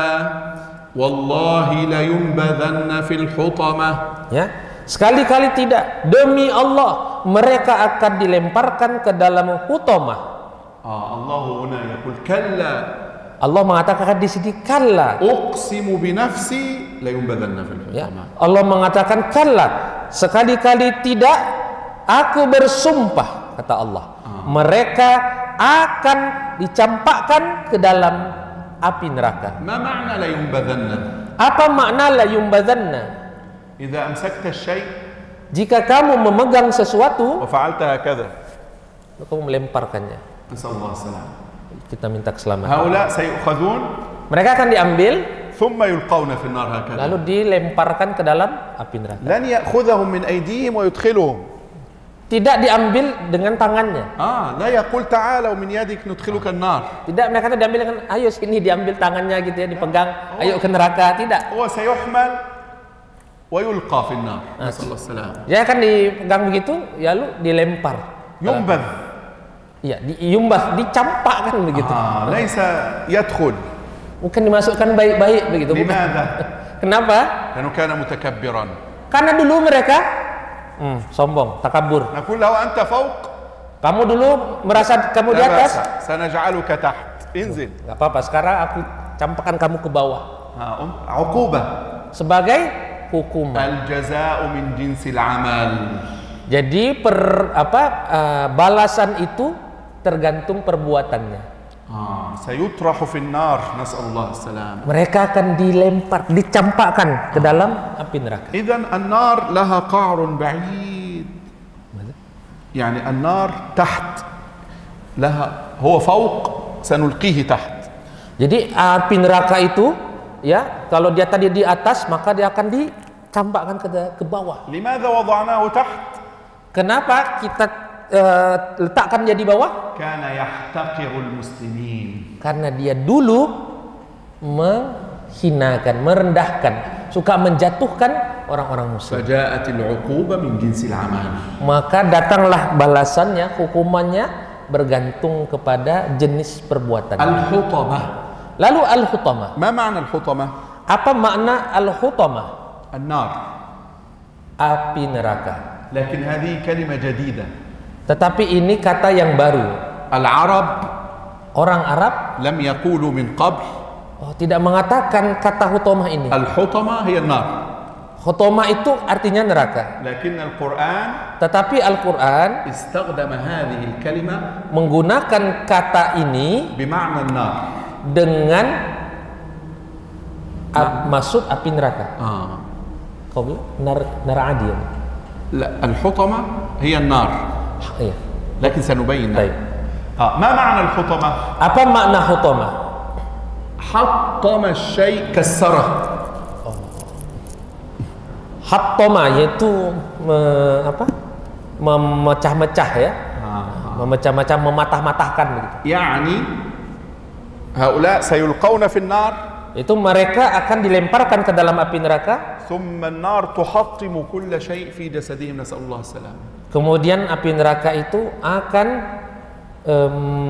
والله لينبذن في الحطمة.
ya, sekali-kali tidak, demi Allah mereka akan dilemparkan ke dalam hutomah.
الله هنا يقول كلا.
Allah mengatakan di sini kalla.
أقسم بنفسي لينبذن في
Ya.
الحطمة.
Allah mengatakan kalla, sekali-kali tidak, aku bersumpah, kata Allah. Mereka akan dicampakkan ke dalam api neraka.
ما معنى لينبذن؟
Apa makna la yumbadanna?
إذا أمسكت الشيء
Jika kamu memegang sesuatu,
وفعلت هكذا
kamu melemparkannya.
نسأل الله السلامة.
Kita minta keselamatan.
هؤلاء سيؤخذون
Mereka akan diambil
ثم يلقون في النار هكذا.
lalu dilemparkan ke dalam api neraka.
لن يأخذهم من أيديهم ويدخلهم.
Tidak diambil dengan tangannya.
لا يقول تعالوا من يدك ندخلك النار.
Tidak, mereka diambil dengan ayo sini, diambil tangannya gitu ya, dipegang, ayo ke neraka. Tidak.
هو سيحمل ويلقى في النار. نسأل الله السلامة.
Dia akan dipegang begitu, lalu dilempar.
ينبذ.
Iya, diumbas, dicampakkan begitu.
ليس يدخل.
Bukan dimasukkan baik-baik begitu. Bukan.
لماذا؟
Kenapa?
لأنه كان متكبرا.
Karena dulu mereka sombong, takabur.
نقول له أنت فوق.
Kamu dulu merasa kamu di atas.
سنجعلك تحت. انزل.
Gak apa-apa, sekarang aku campakkan kamu ke bawah.
عقوبة.
Sebagai hukuman.
الجزاء من جنس العمل.
Jadi balasan itu tergantung perbuatannya.
سيطرح في النار. نسأل الله السلامة.
Mereka akan dilempar, dicampakkan ke dalam api neraka.
إذن النار لها قعر بعيد. يعني النار تحت لها، هو فوق سنلقيه تحت.
Jadi api neraka itu ya, kalau dia tadi di atas maka dia akan dicampakkan ke bawah.
لماذا وضعناه تحت؟
Kenapa kita letakkan dia di bawah?
كان يحتقر المسلمين.
Karena dia dulu menghinakan, merendahkan, suka menjatuhkan orang-orang muslim.
فجاءت العقوبة من جنس العمل.
Maka datanglah balasannya, hukumannya bergantung kepada jenis perbuatan.
الحطمة.
Lalu al-hutamah.
ما معنى الحطمة؟
Apa makna al-hutamah?
النار.
Api neraka.
لكن هذه كلمة جديدة.
Tetapi ini kata yang baru.
العرب
Orang Arab
لم يقولوا من قبل
tidak mengatakan kata hutamah ini.
الحطمة هي النار.
Hutamah itu artinya neraka.
لكن القرآن
Tetapi Al-Quran
استخدم هذه الكلمة
menggunakan kata ini
بمعنى النار.
dengan maksud api neraka. Kau bilang nar adi ya?
لا، الحطمة هي النار.
Iya.
لكن سنبين.
Baik.
ما معنى الحطمة؟
Apa makna hutamah?
حطم الشيء، كسره.
Hattoma yaitu memecah-mecah ya, memecah-mecah, mematah-matahkan begitu.
يعني هؤلاء سيلقون في النار.
Itu mereka akan dilemparkan ke dalam api neraka.
ثم النار تحطم كل شيء في جسدهم. نسأل الله السلامة.
Kemudian api neraka itu akan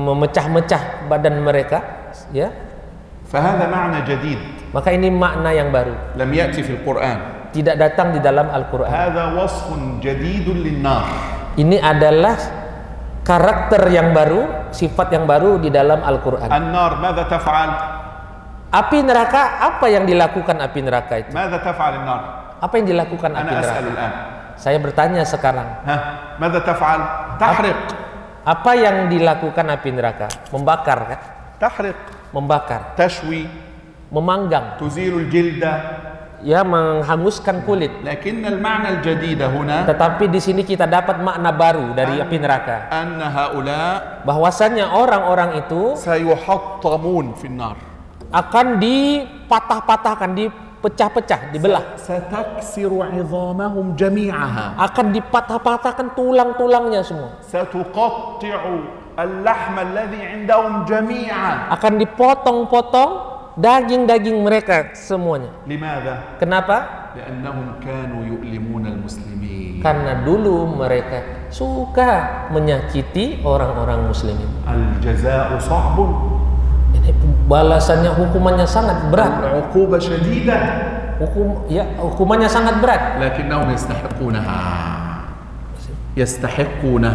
memecah-mecah badan mereka, ya.
فهذا معنى جديد.
Maka ini makna yang baru.
لم يأتي في القرآن.
Tidak datang di dalam Al-Quran.
هذا وصف جديد للنار.
Ini adalah karakter yang baru, sifat yang baru di dalam Al-Quran.
النار ماذا تفعل؟
Api neraka, apa yang dilakukan api neraka itu?
ماذا تفعل النار؟
Apa yang dilakukan api
أنا أسأل
neraka?
الآن.
Saya bertanya sekarang.
ماذا تفعل؟ تحرق.
Apa yang dilakukan api neraka? Membakar kan?
تحرق.
Membakar,
تشوي.
memanggang,
تزيل الجلد.
ya, menghanguskan kulit.
لكن المعنى الجديد هنا
Tetapi di sini kita dapat makna baru dari api neraka.
أن هؤلاء
Bahwasanya orang-orang itu
سيحطمون في النار.
akan dipatah-patahkan, dipecah-pecah, dibelah.
ستكسر عظامهم جميعها.
Akan dipatah-patahkan tulang-tulangnya semua.
ستقطع اللحم الذي عندهم جميعا.
Akan dipotong-potong daging-daging mereka semuanya.
لماذا؟
Kenapa?
لأنهم كانوا يؤلمون المسلمين.
Karena dulu mereka suka menyakiti orang-orang muslimin.
الجزاء صعب.
Ini balasannya, hukumannya sangat berat.
العقوبة شديدة.
Hukumannya sangat berat.
لكنهم يستحقونها.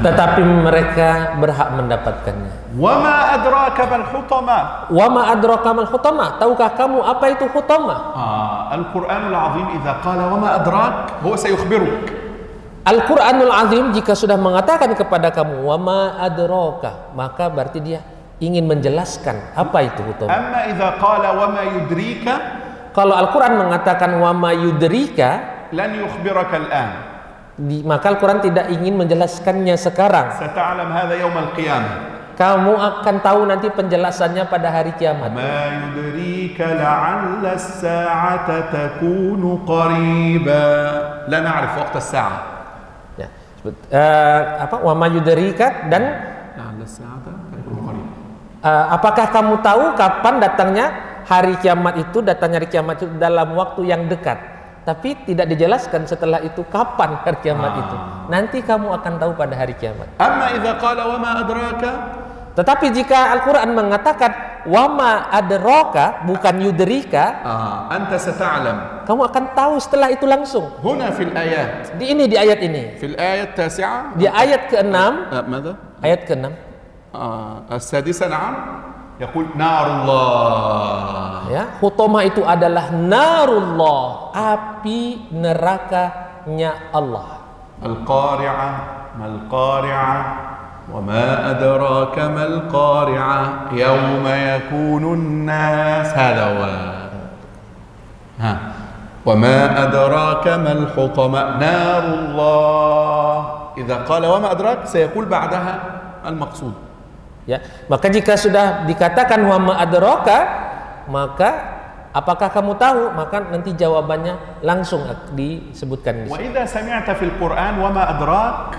Tetapi mereka berhak mendapatkannya.
وما أدراك ما الحطمة.
Wa ma adraka mal hutamah? Tahukah kamu apa itu hutamah?
القرآن العظيم إذا قال وما أدراك هو سيخبرك.
Al-Quranul Azim jika sudah mengatakan kepada kamu wa ma adraka, maka berarti dia ingin menjelaskan apa itu hutamah.
أما إذا قال وما يدريك
Kalau Al-Quran mengatakan wa ma yudrika,
لن يخبرك الآن.
maka Al-Quran tidak ingin menjelaskannya sekarang.
ستعلم هذا يوم القيامة.
Kamu akan tahu nanti penjelasannya pada hari kiamat.
Ma yudrika la'alla as-sa'ata takunu qariba. La na'rif waqt as-sa'ah.
Ya, wa ma yudrika, dan
la'alla as-sa'ata takunu qariba.
Apakah kamu tahu kapan datangnya hari kiamat itu? Datangnya hari kiamat itu dalam waktu yang dekat. Tapi tidak dijelaskan setelah itu kapan hari kiamat itu. Nanti kamu akan tahu pada hari kiamat.
Amma idza qala wa ma adraka.
Tetapi jika Al-Quran mengatakan wa ma adraka, bukan yudrika,
anta sata'lam.
kamu akan tahu setelah itu langsung.
Huna fil ayat.
Di ayat ini.
Fil ayat tasi'ah.
Di ayat ke-6.
ماذا؟
Ayat ke-6.
السادسة نعم. Yaqul narullah.
Ya, hutomah itu adalah narullah, api nerakanya Allah.
Al-qari'ah, mal-qari'ah, wa ma adraka mal-qari'ah, yawma yakunun nas, hada huwa. Wa ma adraka mal-hutama, narullah. Idza qala wa ma adrak, sayaqul ba'daha al-maqsud.
Ya, maka jika sudah dikatakan wa ma adraka, maka apakah kamu tahu? Maka nanti jawabannya langsung disebutkan di
Wa idza sami'ta fil Qur'an wa ma adrak,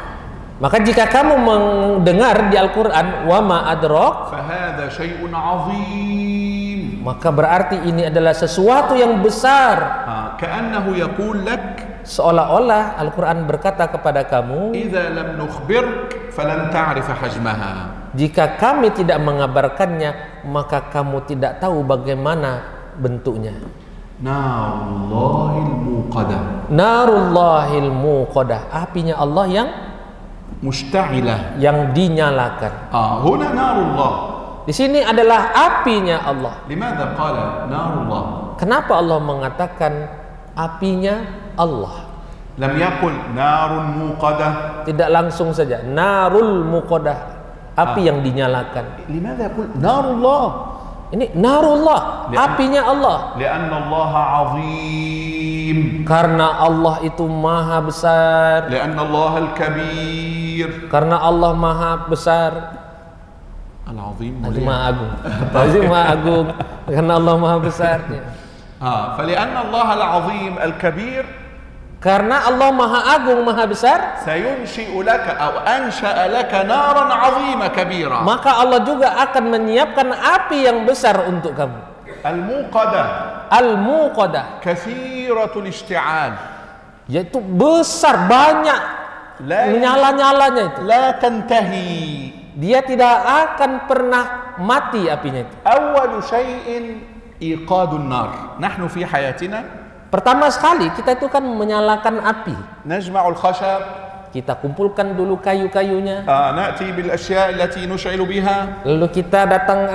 maka jika kamu mendengar di Al-Qur'an wa ma adrak,
fa hadha syai'un 'azim.
Maka berarti ini adalah sesuatu yang besar.
Ka'annahu yaqul lak,
seolah-olah Al-Qur'an berkata kepada kamu,
idza lam nukhbirk falan ta'rif hajmaha.
Jika kami tidak mengabarkannya, maka kamu tidak tahu bagaimana bentuknya.
Narullahil muqadah.
Narullahil muqadah, apinya Allah yang
mushta'ilah,
yang dinyalakan.
Huna narullah.
Di sini adalah apinya Allah.
Limadha qala narullah?
Kenapa Allah mengatakan apinya Allah?
Lam yaqul narun muqadah.
Tidak langsung saja narul muqadah, api yang dinyalakan.
Limadha yaqul narullah?
Ini narullah, apinya Allah.
Lianna Allah azim.
Karena Allah itu maha besar.
Lianna Allah al-kabir.
Karena Allah maha besar.
Al-azim.
Maha agung. Azim maha agung. Karena Allah maha besar.
Falianna Allah al-azim al-kabir.
Karena Allah maha agung, maha besar,
sayunshi'u laka aw ansha'a laka naran 'azima kabira.
Maka Allah juga akan menyiapkan api yang besar untuk kamu.
Al-muqadah.
Al-muqadah,
kathiratul ishti'al,
yaitu besar, banyak nyala-nyalanya itu.
La tantahi.
Dia tidak akan pernah mati apinya itu.
Awwalu syai'in iqadun nar. Nahnu fi hayatina,
pertama sekali kita itu kan menyalakan api.
Najma'ul khashab.
Kita kumpulkan dulu kayu-kayunya.
Na'ti bil asya' allati nush'ilu biha.
Lalu kita datang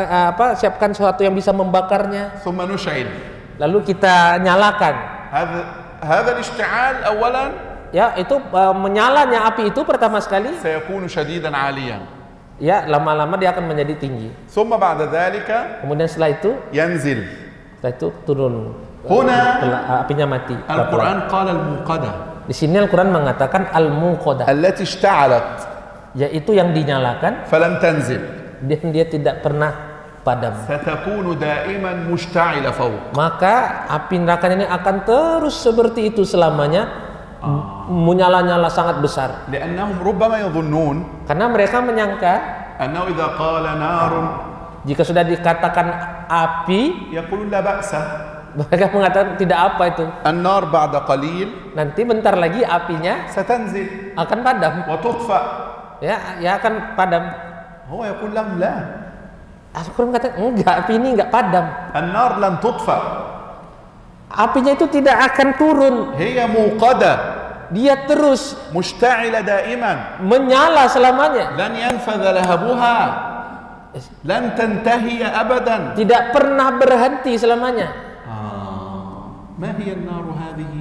siapkan sesuatu yang bisa membakarnya.
Thumma nush'il.
Lalu kita nyalakan.
Hadha al-ishti'al awalan.
Ya, itu menyalanya api itu pertama sekali.
Sayakunu shadidan 'aliyan.
Ya, lama-lama dia akan menjadi tinggi.
Thumma ba'da dhalika.
Kemudian setelah itu
yanzil.
Setelah itu turun.
Huna
apinya mati.
Al-Quran qala al-muqadah.
Di sini Al-Quran mengatakan al-muqadah,
allati ishta'alat,
yaitu yang dinyalakan,
falam tanzil,
dia tidak pernah padam.
satakunu da'iman mushta'ila fawq.
Maka api neraka ini akan terus seperti itu selamanya, menyala-nyala sangat besar.
Li'annahum rubbama yadhunnun,
karena mereka menyangka
annahu idza qala narun,
jika sudah dikatakan api,
yaqulun la ba'sa.
Mereka mengatakan tidak apa itu.
An-nar ba'da qalil,
nanti bentar lagi apinya
satanzil,
akan padam.
Wa tudfa.
Ya akan padam.
Huwa yaqul lahum la.
Al-Quran kata enggak, api ini enggak padam.
An-nar lan tudfa.
Apinya itu tidak akan turun.
Hiya muqadah.
Dia terus
mushta'ila da'iman,
menyala selamanya.
Lan yanfadha lahabuha. Lan tantahiya abadan.
Tidak pernah berhenti selamanya.
ما هي النار هذه؟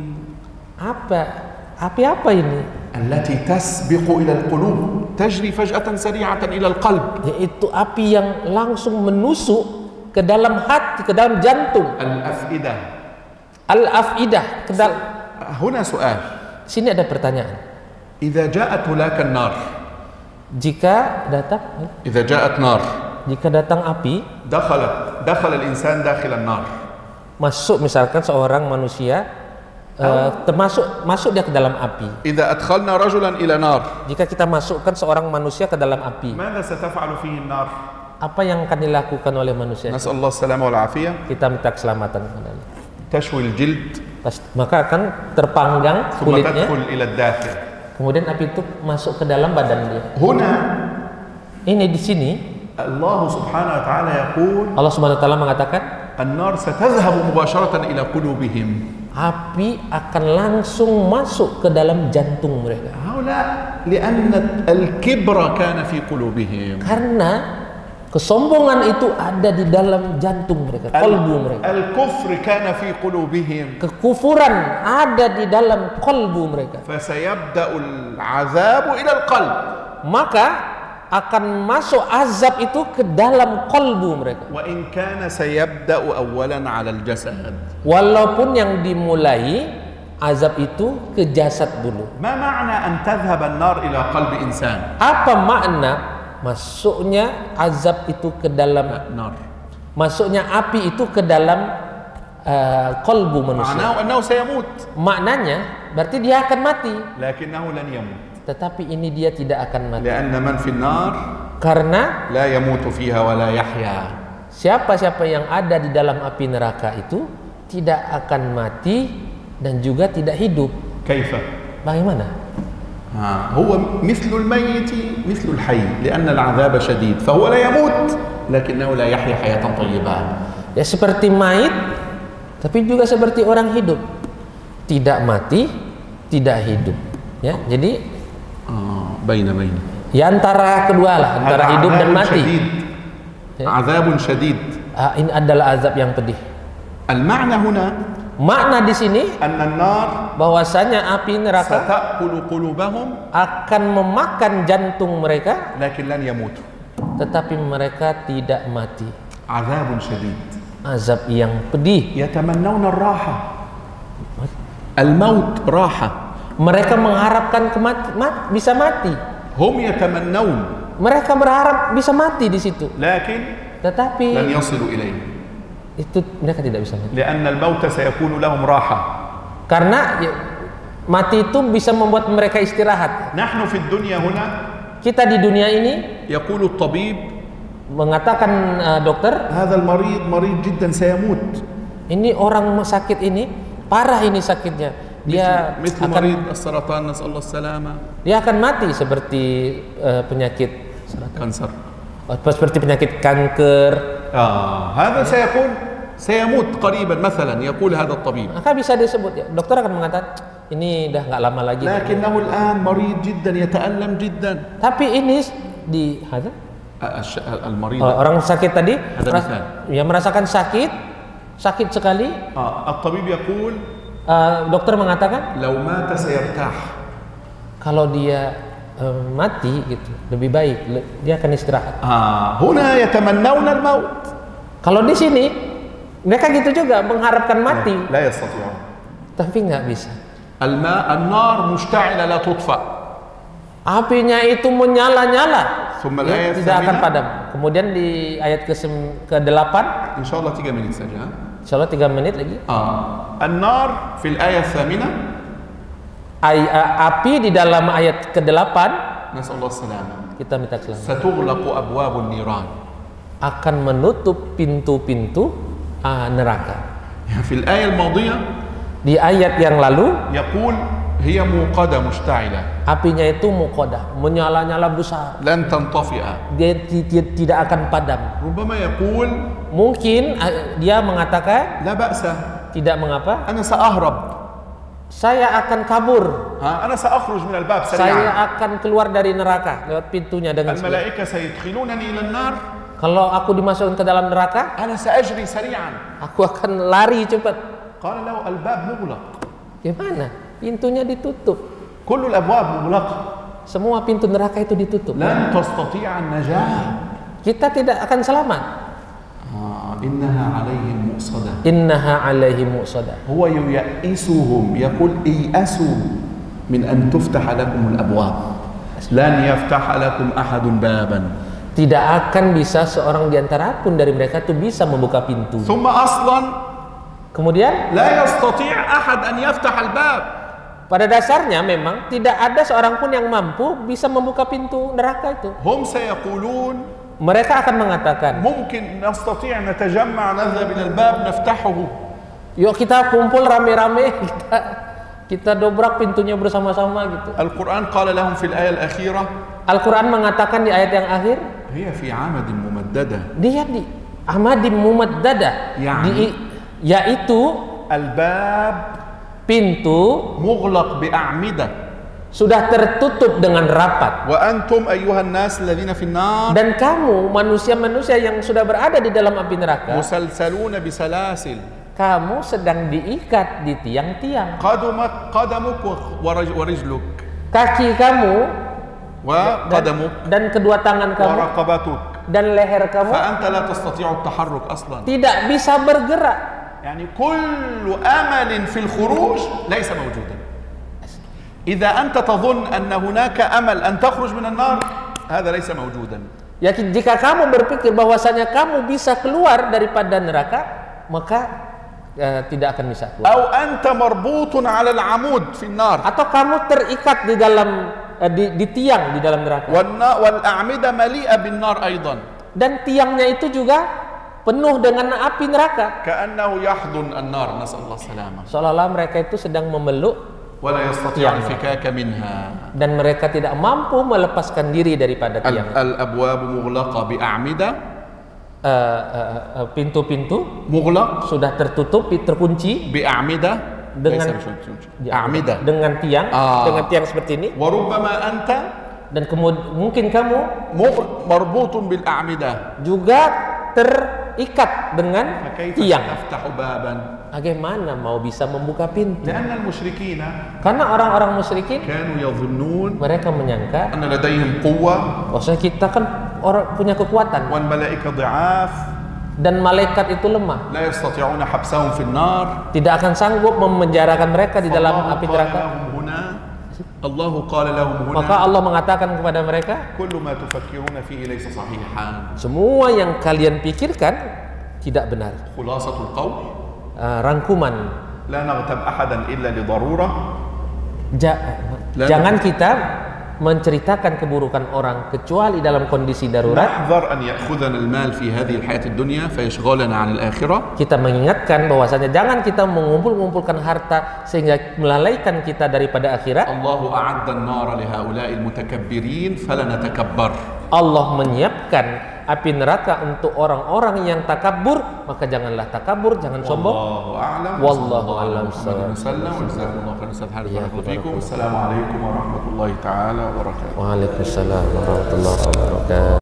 api apa ini?
التي تسبق إلى القلوب تجري فجأة سريعة إلى القلب.
Yaitu api yang langsung menusuk ke dalam hati, ke dalam jantung.
الأفئدة.
Al-afidah.
هنا سؤال.
Sini ada pertanyaan.
إذا جاءت هناك النار.
Jika datang
إذا جاءت نار
jika datang api,
دخل الإنسان داخل النار.
masuk misalkan seorang manusia masuk dia ke dalam api.
إذا أدخلنا رجلا إلى نار
Jika kita masukkan seorang manusia ke dalam api,
ماذا ستفعل فيه النار؟
apa yang akan dilakukan oleh manusia?
نسأل الله السلامة والعافية.
Kita minta keselamatan kepadanya.
تشوي الجلد
Maka akan terpanggang
ثم
kulitnya,
تدخل إلى الداخل.
kemudian api itu masuk ke dalam badan dia.
هنا
Ini di sini
الله سبحانه وتعالى يقول
Allah Subhanahu wa taala mengatakan
النار ستذهب مباشرة إلى قلوبهم.
api akan langsung masuk ke dalam jantung mereka.
هؤلاء لأن الكبر كان في قلوبهم.
Karena kesombongan itu ada di dalam jantung mereka, kalbu mereka.
الكفر كان في قلوبهم.
Kekufuran ada di dalam kalbu mereka.
فسيبدأ العذاب إلى القلب.
Maka akan masuk azab itu ke dalam kalbu mereka.
وإن كان سيبدأ أولا على الجسد.
Walaupun yang dimulai azab itu ke jasad dulu.
ما معنى أن تذهب النار إلى قلب إنسان؟
Apa makna masuknya azab itu ke dalam
نار.
masuknya api itu ke dalam kalbu manusia?
معناه أنه سيموت.
Maknanya berarti dia akan mati.
لكنه لن يموت.
Tetapi ini dia tidak akan mati.
لأن من في النار
Karena
لا يموت فيها ولا يحيا.
siapa-siapa yang ada di dalam api neraka itu tidak akan mati dan juga tidak hidup.
كيف؟
Bagaimana?
هو مثل الميت مثل الحي لأن العذاب شديد فهو لا يموت لكنه لا يحيا حياة طيبة.
Ya seperti mayit, tapi juga seperti orang hidup. Tidak mati, tidak hidup. Ya, jadi
بين
ya antara kedua lah, antara hidup dan mati.
شديد. عذاب شديد.
Ini adalah azab yang pedih.
المعنى هنا
Makna di sini
أن النار
bahwasanya api neraka
ستأكل قلوبهم
akan memakan jantung mereka,
لكن لن يموتوا.
tetapi mereka tidak mati.
عذاب شديد.
Azab yang pedih.
يتمنون الراحة. الموت راحة.
Mereka mengharapkan bisa mati.
هم يتمنون.
Mereka berharap bisa mati di situ.
لكن
Tetapi
لن يصلوا إليه.
itu mereka tidak bisa mati.
لأن الموت سيكون لهم راحة.
Karena mati itu bisa membuat mereka istirahat.
نحن في الدنيا هنا
Kita di dunia ini
يقول الطبيب
mengatakan dokter,
هذا المريض مريض جدا سيموت.
ini orang sakit ini parah ini sakitnya. Dia
مثل
akan
مريض السرطان نسأل الله السلامة.
dia akan mati seperti penyakit
كانسر.
seperti penyakit kanker.
هذا سيموت قريبا مثلا يقول هذا الطبيب.
Maka bisa disebut ya, dokter akan mengatakan ini udah nggak lama lagi.
لكنه الآن مريض جدا يتألم جدا.
Tapi ini di
المريض
orang sakit tadi
مثال.
ya merasakan sakit sekali.
الطبيب يقول
Dokter mengatakan
لو مات سيرتاح.
kalau dia mati gitu lebih baik, dia akan istirahat.
هنا يتمنون الموت.
Kalau di sini mereka gitu juga mengharapkan mati,
لا يستطيعون.
tapi nggak bisa.
النار مشتعلة لا تطفأ.
Apinya itu menyala-nyala,
ثم
ya,
الآية
tidak akan
الثامنة
padam. Kemudian di ayat ke-8,
إن شاء الله 3 menit saja.
insyaallah 3 menit lagi.
النار في الآية الثامنة
Api di dalam ayat ke-8,
نسأل الله السلامة
kita minta selamat,
ستغلق أبواب النيران.
akan menutup pintu-pintu neraka.
في الآية الماضية
Di ayat yang lalu
يقول هي موقدة مشتعلة
apinya itu muqadah, menyala-nyala besar.
لن تنطفئ.
Dia tidak akan padam.
ربما يقول
Mungkin dia mengatakan
لا بأس
tidak mengapa,
أنا سأهرب.
saya akan kabur.
أنا سأخرج من الباب
Saya
سريعا.
akan keluar dari neraka lewat pintunya dengan segera.
الملائكة سيدخلونني إلى النار.
Kalau aku dimasukkan ke dalam neraka,
أنا سأجري سريعا.
aku akan lari cepat.
قال له الباب مغلق.
Gimana? Pintunya ditutup.
كل الأبواب مغلقة.
Semua pintu neraka itu ditutup.
لن تستطيع النجاة.
Kita tidak akan selamat.
إنها عليهم مؤصدة.
Innaha alaihi muqsadah.
هو ييئسهم يقول ايأسوا من أن تفتح لكم الأبواب. lan yaftah lakum ahadun baban.
Tidak akan bisa seorang di antara pun dari mereka itu bisa membuka pintu.
Thumma aslan
Kemudian
la yastati' ahad an yaftah al-bab.
pada dasarnya memang tidak ada seorang pun yang mampu bisa membuka pintu neraka itu.
Hum sayaqulun
Mereka akan mengatakan,
mungkin nastati' natajamma' nadhhab ila al-bab naftahuhu.
yuk kita kumpul rame-rame, kita dobrak pintunya bersama-sama gitu.
Al-Quran qala lahum fil ayah al-akhirah
Al-Quran mengatakan di ayat yang akhir,
hiya fi 'amadin mumaddada.
dia di Ahmadim Mumaddada, yaitu
Al-bab
pintu
mughlaq bi'a'midah.
sudah tertutup dengan rapat.
Wa antum ayyuhan nas alladhina fin nar
Dan kamu manusia-manusia yang sudah berada di dalam api neraka,
musalsaluna bisalasil.
kamu sedang diikat di tiang-tiang.
Qadamuk wa rijluk
Kaki kamu
wa qadamuk
dan kedua tangan
wa
kamu
raqabatuk.
dan leher kamu
Fa anta la tastati'u at-taharruk aslan.
tidak bisa bergerak.
يعني كل أمل في الخروج ليس موجودا. إذا أنت تظن أن هناك أمل أن تخرج من النار هذا ليس موجودا.
Ya, jika kamu berpikir bahwasanya kamu bisa keluar daripada neraka, maka tidak akan bisa keluar.
أو أنت مربوط على العمود في النار.
Atau kamu terikat di dalam di tiang di dalam neraka.
والأعمدة مليئة بالنار أيضا.
Dan tiangnya itu juga penuh dengan api neraka.
كأنه يحضن النار نسأل الله السلامة.
Seolah-olah mereka itu sedang memeluk
ولا يستطيع الفكاك منها.
dan mereka tidak mampu melepaskan diri daripada tiang.
الأبواب مغلقة بأعمدة.
Pintu-pintu
مغلق
sudah tertutup, terkunci
بأعمدة
dengan
أعمدة
dengan tiang seperti ini.
وربما أنت
Dan mungkin kamu
مربوط بالأعمدة.
juga terikat dengan
فكيف
tiang.
تفتح بابا؟
Bagaimana mau bisa membuka pintu?
لأن المشركين
Karena orang-orang musyrikin
كانوا يظنون
mereka menyangka
أن لديهم قوة
bahwasanya kita kan orang punya kekuatan
والملائكة ضعاف
dan malaikat itu lemah,
لا يستطيعون حبسهم في النار.
tidak akan sanggup memenjarakan mereka di dalam
فالله
api
قال
neraka.
لهم هنا الله قال لهم
Maka
هنا
Allah mengatakan kepada mereka,
كل ما تفكرون فيه ليس صحيحا.
semua yang kalian pikirkan tidak benar.
خلاصة القول
Rangkuman,
لا نغتب أحدا إلا لضرورة.
jangan kita menceritakan keburukan orang kecuali dalam kondisi darurat.
نحذر أن يأخذنا المال في هذه الحياة الدنيا فيشغلنا عن الآخرة.
Kita mengingatkan bahwasanya jangan kita mengumpulkan harta sehingga melalaikan kita daripada akhirat.
الله أعد النار لهؤلاء المتكبرين فلا نتكبر.
Allah menyiapkan api neraka untuk orang-orang yang takabur, maka janganlah takabur, jangan sombong.
والله أعلم.
والله أعلم.
وجزاكم الله خيرا أستاذ حارث. بارك الله فيكم. السلام عليكم ورحمة الله تعالى وبركاته.
Waalaikumsalam warahmatullahi wabarakatuh.